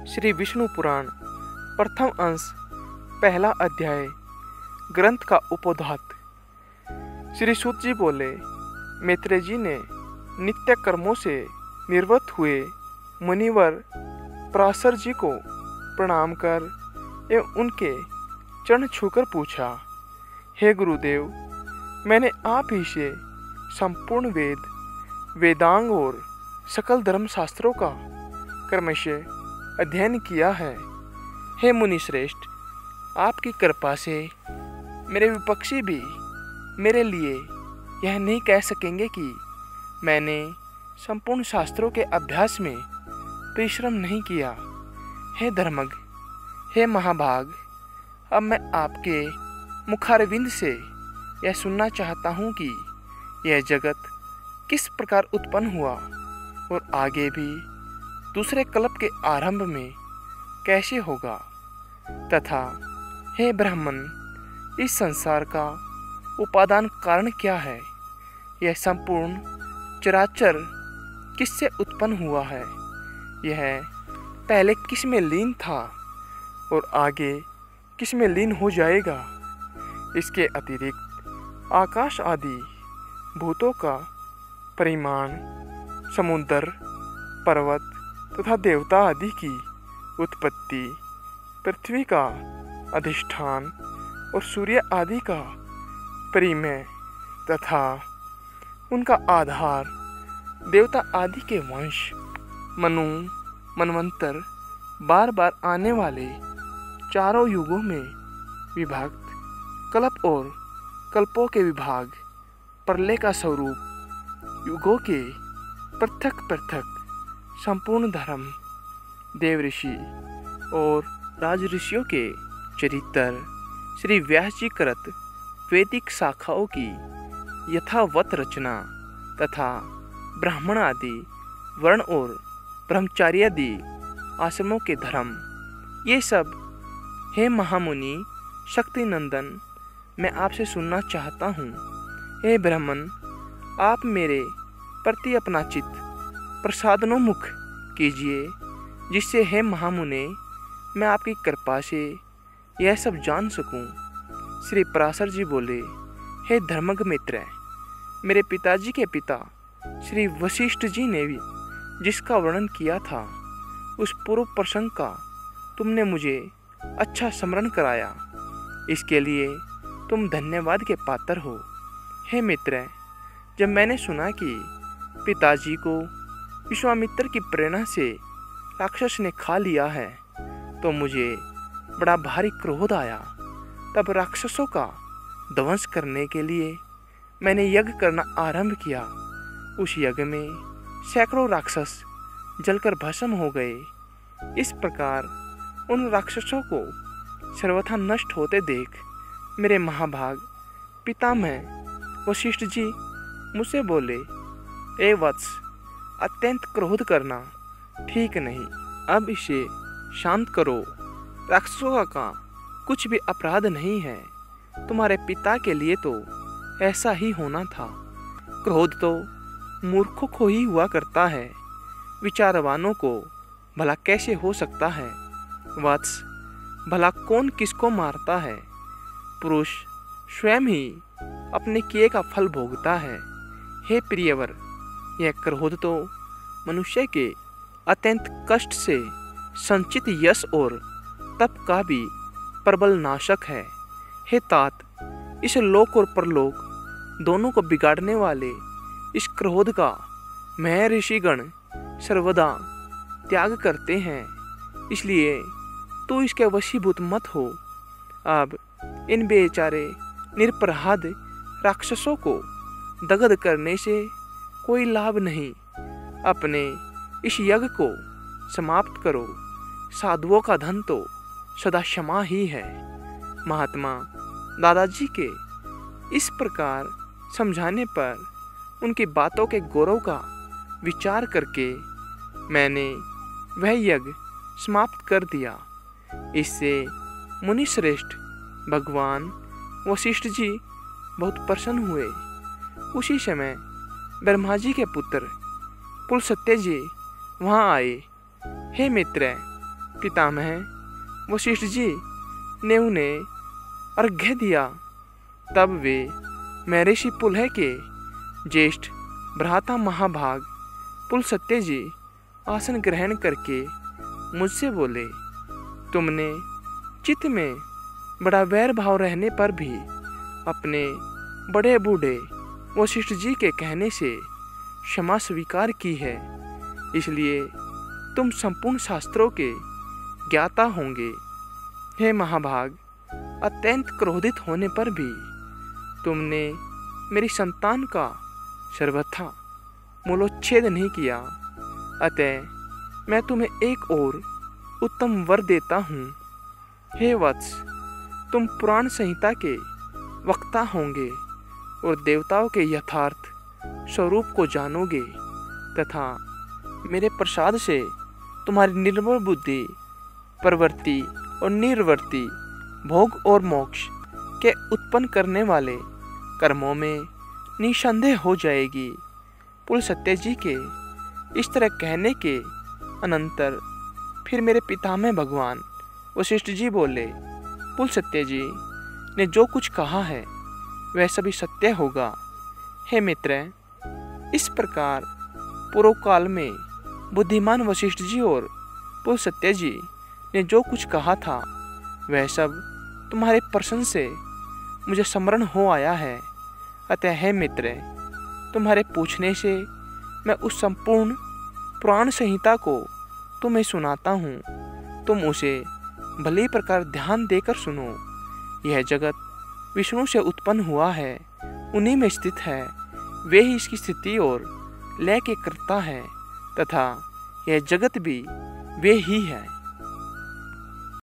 श्री विष्णु पुराण प्रथम अंश पहला अध्याय ग्रंथ का उपोद्घात। श्री सूत जी बोले, मैत्रेय जी ने नित्य कर्मों से निवृत्त हुए मुनिवर पराशर जी को प्रणाम कर एवं उनके चरण छूकर पूछा, हे गुरुदेव, मैंने आप ही से संपूर्ण वेदांग और सकल धर्म शास्त्रों का क्रमशः अध्ययन किया है। हे मुनि श्रेष्ठ, आपकी कृपा से मेरे विपक्षी भी मेरे लिए यह नहीं कह सकेंगे कि मैंने संपूर्ण शास्त्रों के अभ्यास में परिश्रम नहीं किया। हे धर्मज्ञ, हे महाभाग, अब मैं आपके मुखारविंद से यह सुनना चाहता हूँ कि यह जगत किस प्रकार उत्पन्न हुआ और आगे भी दूसरे कल्प के आरंभ में कैसे होगा, तथा हे ब्राह्मण, इस संसार का उपादान कारण क्या है, यह संपूर्ण चराचर किससे उत्पन्न हुआ है, यह पहले किस में लीन था और आगे किस में लीन हो जाएगा। इसके अतिरिक्त आकाश आदि भूतों का परिमाण, समुद्र, पर्वत तथा देवता आदि की उत्पत्ति, पृथ्वी का अधिष्ठान और सूर्य आदि का परिमेय तथा उनका आधार, देवता आदि के वंश, मनु, मनवंतर, बार बार आने वाले चारों युगों में विभक्त कल्प और कल्पों के विभाग, प्रलय का स्वरूप, युगों के पृथक पृथक संपूर्ण धर्म, देव ऋषि और राज ऋषियों के चरित्र, श्री व्यास जी कृत वैदिक शाखाओं की यथावत रचना तथा ब्राह्मण आदि वर्ण और ब्रह्मचारी आदि आश्रमों के धर्म, ये सब हे महामुनि शक्ति नंदन, मैं आपसे सुनना चाहता हूँ। हे ब्राह्मण, आप मेरे प्रति अपना चित्त प्रसादनोमुख कीजिए, जिससे हे महामुने मैं आपकी कृपा से यह सब जान सकूं। श्री पराशर जी बोले, हे धर्मज्ञ मित्र, मेरे पिताजी के पिता श्री वशिष्ठ जी ने भी जिसका वर्णन किया था, उस पूर्व प्रसंग का तुमने मुझे अच्छा स्मरण कराया। इसके लिए तुम धन्यवाद के पात्र हो। हे मित्र, जब मैंने सुना कि पिताजी को विश्वामित्र की प्रेरणा से राक्षस ने खा लिया है, तो मुझे बड़ा भारी क्रोध आया। तब राक्षसों का ध्वंस करने के लिए मैंने यज्ञ करना आरंभ किया। उस यज्ञ में सैकड़ों राक्षस जलकर भस्म हो गए। इस प्रकार उन राक्षसों को सर्वथा नष्ट होते देख मेरे महाभाग पितामह वशिष्ठ जी मुझसे बोले, ए वत्स, अत्यंत क्रोध करना ठीक नहीं, अब इसे शांत करो। राक्षसों का कुछ भी अपराध नहीं है। तुम्हारे पिता के लिए तो ऐसा ही होना था। क्रोध तो मूर्खों को ही हुआ करता है, विचारवानों को भला कैसे हो सकता है। वत्स, भला कौन किसको मारता है? पुरुष स्वयं ही अपने किए का फल भोगता है। हे प्रियवर, यह क्रोध तो मनुष्य के अत्यंत कष्ट से संचित यश और तप का भी प्रबल नाशक है। हे तात, इस लोक और परलोक दोनों को बिगाड़ने वाले इस क्रोध का मैं ऋषिगण सर्वदा त्याग करते हैं, इसलिए तू इसके वशीभूत मत हो। अब इन बेचारे निरपराध राक्षसों को दग्ध करने से कोई लाभ नहीं। अपने इस यज्ञ को समाप्त करो। साधुओं का धन तो सदा क्षमा ही है। महात्मा दादाजी के इस प्रकार समझाने पर उनकी बातों के गौरव का विचार करके मैंने वह यज्ञ समाप्त कर दिया। इससे मुनि श्रेष्ठ भगवान वशिष्ठ जी बहुत प्रसन्न हुए। उसी समय ब्रह्मा जी के पुत्र पुलस्त्य जी वहाँ आए। हे मित्र, पितामह वशिष्ठ जी ने उन्हें अर्घ्य दिया। तब वे महर्षि पुलह के ज्येष्ठ भ्राता महाभाग पुलस्त्य जी आसन ग्रहण करके मुझसे बोले, तुमने चित्त में बड़ा वैर भाव रहने पर भी अपने बड़े बूढ़े वशिष्ठ जी के कहने से क्षमा स्वीकार की है, इसलिए तुम संपूर्ण शास्त्रों के ज्ञाता होंगे। हे महाभाग, अत्यंत क्रोधित होने पर भी तुमने मेरी संतान का सर्वथा मूलोच्छेद नहीं किया। अतः मैं तुम्हें एक और उत्तम वर देता हूँ। हे वत्स, तुम पुराण संहिता के वक्ता होंगे और देवताओं के यथार्थ स्वरूप को जानोगे तथा मेरे प्रसाद से तुम्हारी निर्मल बुद्धि प्रवृत्ति और निर्वृत्ति भोग और मोक्ष के उत्पन्न करने वाले कर्मों में निसंदेह हो जाएगी। पुलस्त्य जी के इस तरह कहने के अनंतर फिर मेरे पितामह भगवान वशिष्ठ जी बोले, पुलस्त्य जी ने जो कुछ कहा है वह सभी सत्य होगा। हे मित्र, इस प्रकार पूर्व काल में बुद्धिमान वशिष्ठ जी और पुलस्त्य जी ने जो कुछ कहा था वह सब तुम्हारे प्रश्न से मुझे स्मरण हो आया है। अतः हे मित्र, तुम्हारे पूछने से मैं उस संपूर्ण पुराण संहिता को तुम्हें सुनाता हूँ। तुम उसे भली प्रकार ध्यान देकर सुनो। यह जगत विष्णु से उत्पन्न हुआ है, उन्हीं में स्थित है। वे ही इसकी स्थिति और लय के कर्ता है तथा यह जगत भी वे ही है।